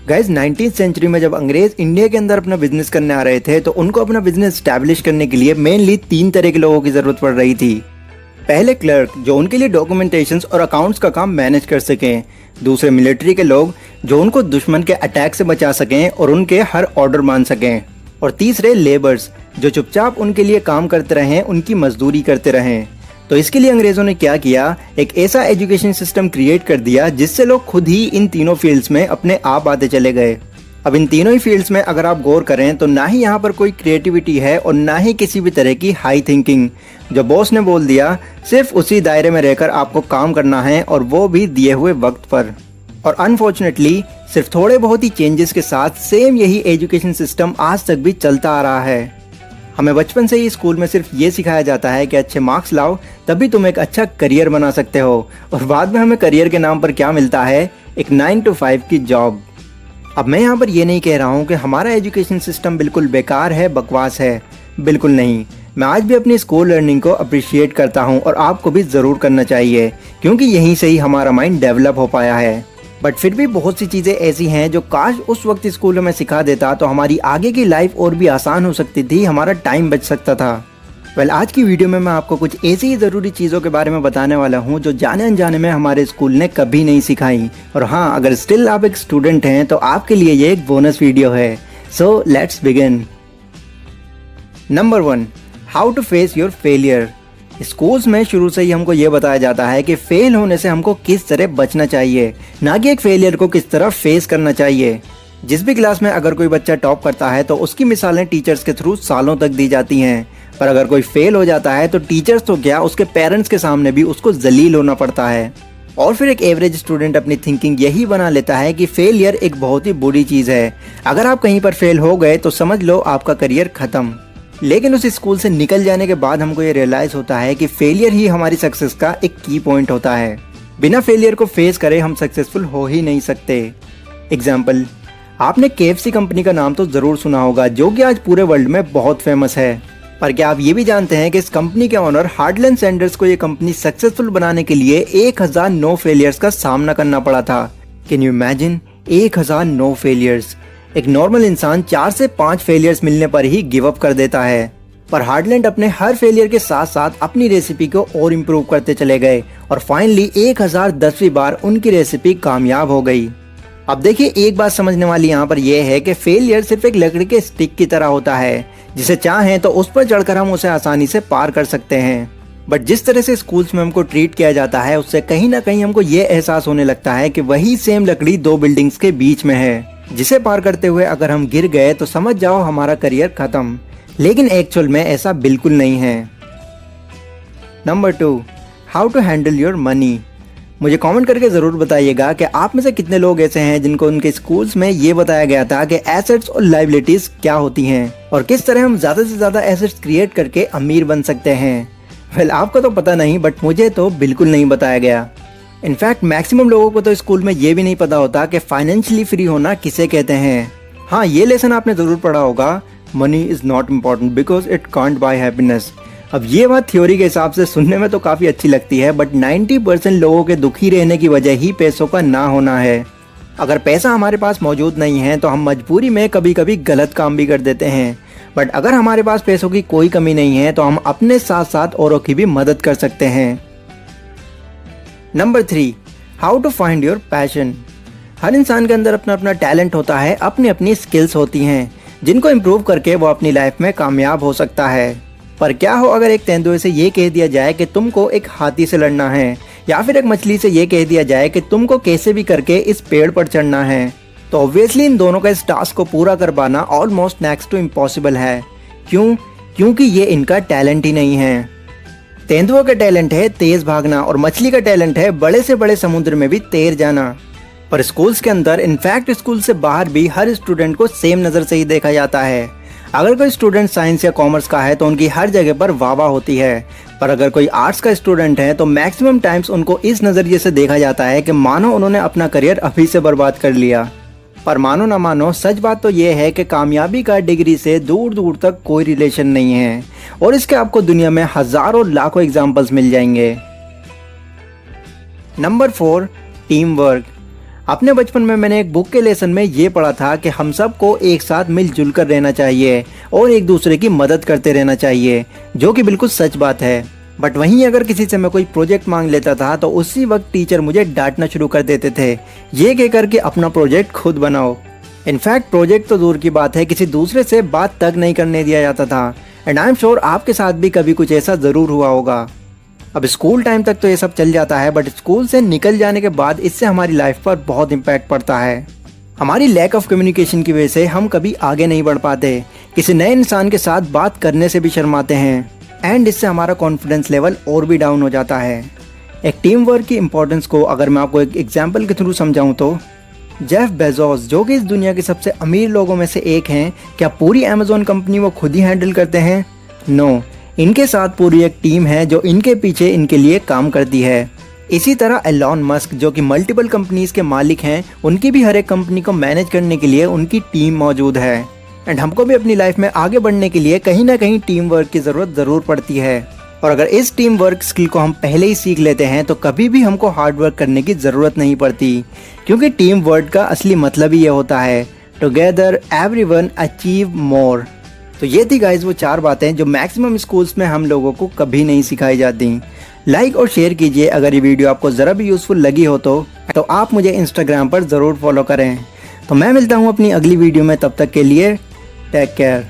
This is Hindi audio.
गाइस 19th सेंचुरी में जब अंग्रेज इंडिया के अंदर अपना बिजनेस करने आ रहे थे तो उनको अपना बिजनेस स्टैब्लिश करने के लिए मेनली 3 तरह के लोगों की जरूरत पड़ रही थी। पहले क्लर्क, जो उनके लिए डॉक्यूमेंटेशंस और अकाउंट्स का काम मैनेज कर सकें। दूसरे मिलिट्री के लोग, जो उनको दुश्मन के अटैक से बचा सकें और उनके हर ऑर्डर मान सकें। और तीसरे लेबर्स, जो चुपचाप उनके लिए काम करते रहें, उनकी मजदूरी करते रहें। तो इसके लिए अंग्रेजों ने क्या किया, एक ऐसा एजुकेशन सिस्टम क्रिएट कर दिया जिससे लोग खुद ही इन तीनों फील्ड्स में अपने आप आते चले गए। अब इन तीनों ही फील्ड्स में अगर आप गौर करें तो ना ही यहाँ पर कोई क्रिएटिविटी है और ना ही किसी भी तरह की हाई थिंकिंग। जो बॉस ने बोल दिया, सिर्फ उसी दायरे में रहकर आपको काम करना है और वो भी दिए हुए वक्त पर। और अनफॉर्चुनेटली सिर्फ थोड़े बहुत ही चेंजेस के साथ सेम यही एजुकेशन सिस्टम आज तक भी चलता आ रहा है। हमें बचपन से ही स्कूल में सिर्फ ये सिखाया जाता है कि अच्छे मार्क्स लाओ तभी तुम एक अच्छा करियर बना सकते हो, और बाद में हमें करियर के नाम पर क्या मिलता है, एक 9 to 5 की जॉब। अब मैं यहाँ पर ये नहीं कह रहा हूँ कि हमारा एजुकेशन सिस्टम बिल्कुल बेकार है, बकवास है, बिल्कुल नहीं। मैं आज भी अपनी स्कूल लर्निंग को अप्रिशिएट करता हूँ और आपको भी ज़रूर करना चाहिए, क्योंकि यहीं से ही हमारा माइंड डेवलप हो पाया है। बट फिर भी बहुत सी चीज़ें ऐसी हैं जो काश उस वक्त स्कूल में सिखा देता तो हमारी आगे की लाइफ और भी आसान हो सकती थी, हमारा टाइम बच सकता था। आज की वीडियो में मैं आपको कुछ ऐसी ही ज़रूरी चीज़ों के बारे में बताने वाला हूँ जो जाने अनजाने में हमारे स्कूल ने कभी नहीं सिखाई। और हाँ, अगर स्टिल आप एक स्टूडेंट हैं तो आपके लिए ये एक बोनस वीडियो है। So let's begin. Number 1, how to face your failure. Schools में शुरू से ही हमको ये बताया जाता है कि फेल होने से हमको किस तरह बचना चाहिए, ना कि एक फेलियर को किस तरह फेस करना चाहिए। जिस भी क्लास में अगर कोई बच्चा टॉप करता है तो उसकी मिसालें टीचर्स के थ्रू सालों तक दी जाती हैं, पर अगर कोई फेल हो जाता है तो टीचर्स तो क्या, उसके पेरेंट्स के सामने भी उसको जलील होना पड़ता है। और फिर एक एवरेज स्टूडेंट अपनी थिंकिंग यही बना लेता है कि फेलियर एक बहुत ही बुरी चीज़ है। अगर आप कहीं पर फेल हो गए तो समझ लो आपका करियर ख़त्म। लेकिन उस स्कूल से निकल जाने के बाद हमको ये रियलाइज़ होता है कि फेलियर ही हमारी सक्सेस का एक की पॉइंट होता है। बिना फेलियर को फेस करे हम सक्सेसफुल हो ही नहीं सकते। एग्जाम्पल, आपने KFC कंपनी का नाम तो ज़रूर सुना होगा, जो कि आज पूरे वर्ल्ड में बहुत फेमस है। पर क्या आप ये भी जानते हैं कि इस कंपनी के ओनर हार्लैंड सैंडर्स को ये कंपनी सक्सेसफुल बनाने के लिए 1000 नो फेलियर्स का सामना करना पड़ा था। Can you imagine, 1000 no failures. एक नॉर्मल इंसान 4 से 5 फेलियर्स मिलने पर ही गिव अप कर देता है, पर हार्लैंड अपने हर फेलियर के साथ साथ अपनी रेसिपी को और इम्प्रूव करते चले गए और फाइनली 1010वीं बार उनकी रेसिपी कामयाब हो गई। अब देखिए, एक बात समझने वाली यहाँ पर यह है कि फेलियर सिर्फ एक लकड़ी के स्टिक की तरह होता है, जिसे चाहें तो उस पर चढ़कर हम उसे आसानी से पार कर सकते हैं। बट जिस तरह से स्कूल्स में हमको ट्रीट किया जाता है उससे कहीं ना कहीं हमको ये एहसास होने लगता है कि वही सेम लकड़ी 2 बिल्डिंग्स के बीच में है, जिसे पार करते हुए अगर हम गिर गए तो समझ जाओ हमारा करियर खत्म। लेकिन एक्चुअल में ऐसा बिल्कुल नहीं है। Number 2, how to handle your money. मुझे कमेंट करके ज़रूर बताइएगा कि आप में से कितने लोग ऐसे हैं जिनको उनके स्कूल्स में ये बताया गया था कि एसेट्स और लायबिलिटीज़ क्या होती हैं और किस तरह हम ज़्यादा से ज़्यादा एसेट्स क्रिएट करके अमीर बन सकते हैं। आपको तो पता नहीं, बट मुझे तो बिल्कुल नहीं बताया गया। इनफैक्ट मैक्सिमम लोगों को तो स्कूल में ये भी नहीं पता होता कि फाइनेंशियली फ्री होना किसे कहते हैं। हाँ, ये लेसन आपने ज़रूर पढ़ा होगा, money is not important because it can't buy happiness. अब ये बात थ्योरी के हिसाब से सुनने में तो काफ़ी अच्छी लगती है, बट 90% लोगों के दुखी रहने की वजह ही पैसों का ना होना है। अगर पैसा हमारे पास मौजूद नहीं है तो हम मजबूरी में कभी कभी गलत काम भी कर देते हैं, बट अगर हमारे पास पैसों की कोई कमी नहीं है तो हम अपने साथ साथ औरों की भी मदद कर सकते हैं। Number 3, how to find your passion. हर इंसान के अंदर अपना अपना टैलेंट होता है, अपनी अपनी स्किल्स होती हैं, जिनको इम्प्रूव करके वो अपनी लाइफ में कामयाब हो सकता है। पर क्या हो अगर एक तेंदुए से ये कह दिया जाए कि तुमको एक हाथी से लड़ना है, या फिर एक मछली से ये कह दिया जाए कि तुमको कैसे भी करके इस पेड़ पर चढ़ना है, तो ऑब्वियसली इन दोनों का इस टास्क को पूरा कर पाना ऑलमोस्ट नेक्स्ट टू इम्पॉसिबल है। क्यों? क्योंकि ये इनका टैलेंट ही नहीं है। तेंदुओं का टैलेंट है तेज भागना और मछली का टैलेंट है बड़े से बड़े समुद्र में भी तैर जाना। पर स्कूल्स के अंदर, इनफैक्ट स्कूल से बाहर भी हर स्टूडेंट को सेम नज़र से ही देखा जाता है। अगर कोई स्टूडेंट साइंस या कॉमर्स का है तो उनकी हर जगह पर वाह वाह होती है, पर अगर कोई आर्ट्स का स्टूडेंट है तो मैक्सिमम टाइम्स उनको इस नज़रिए से देखा जाता है कि मानो उन्होंने अपना करियर अभी से बर्बाद कर लिया। पर मानो ना मानो, सच बात तो ये है कि कामयाबी का डिग्री से दूर दूर तक कोई रिलेशन नहीं है, और इसके आपको दुनिया में हज़ारों लाखों एग्जाम्पल्स मिल जाएंगे। Number 4, team work. अपने बचपन में मैंने एक बुक के लेसन में ये पढ़ा था कि हम सबको एक साथ मिलजुल कर रहना चाहिए और एक दूसरे की मदद करते रहना चाहिए, जो कि बिल्कुल सच बात है। बट वहीं अगर किसी से मैं कोई प्रोजेक्ट मांग लेता था तो उसी वक्त टीचर मुझे डांटना शुरू कर देते थे, ये कह कर के अपना प्रोजेक्ट खुद बनाओ। इनफैक्ट प्रोजेक्ट तो दूर की बात है, किसी दूसरे से बात तक नहीं करने दिया जाता था। एंड आई एम श्योर आपके साथ भी कभी कुछ ऐसा ज़रूर हुआ होगा। अब स्कूल टाइम तक तो ये सब चल जाता है, बट स्कूल से निकल जाने के बाद इससे हमारी लाइफ पर बहुत इम्पैक्ट पड़ता है। हमारी लैक ऑफ कम्युनिकेशन की वजह से हम कभी आगे नहीं बढ़ पाते, किसी नए इंसान के साथ बात करने से भी शर्माते हैं, एंड इससे हमारा कॉन्फिडेंस लेवल और भी डाउन हो जाता है। एक टीम वर्क की इंपॉर्टेंस को अगर मैं आपको एक एग्जाम्पल के थ्रू समझाऊँ तो जेफ बेजोस, जो कि इस दुनिया के सबसे अमीर लोगों में से एक हैं, क्या पूरी अमेज़न कंपनी वो खुद ही हैंडल करते हैं? नो, इनके साथ पूरी एक टीम है जो इनके पीछे इनके लिए काम करती है। इसी तरह एलॉन मस्क, जो कि मल्टीपल कंपनीज के मालिक हैं, उनकी भी हर एक कंपनी को मैनेज करने के लिए उनकी टीम मौजूद है। एंड हमको भी अपनी लाइफ में आगे बढ़ने के लिए कहीं ना कहीं टीम वर्क की ज़रूरत ज़रूर पड़ती है। और अगर इस टीम वर्क स्किल को हम पहले ही सीख लेते हैं तो कभी भी हमको हार्ड वर्क करने की ज़रूरत नहीं पड़ती, क्योंकि टीम वर्क का असली मतलब ही ये होता है, टुगेदर एवरीवन अचीव मोर। तो ये थी गाइज वो 4 बातें जो मैक्सिमम स्कूल्स में हम लोगों को कभी नहीं सिखाई जाती। लाइक और शेयर कीजिए अगर ये वीडियो आपको ज़रा भी यूज़फुल लगी हो तो आप मुझे इंस्टाग्राम पर ज़रूर फॉलो करें। तो मैं मिलता हूँ अपनी अगली वीडियो में, तब तक के लिए टेक केयर।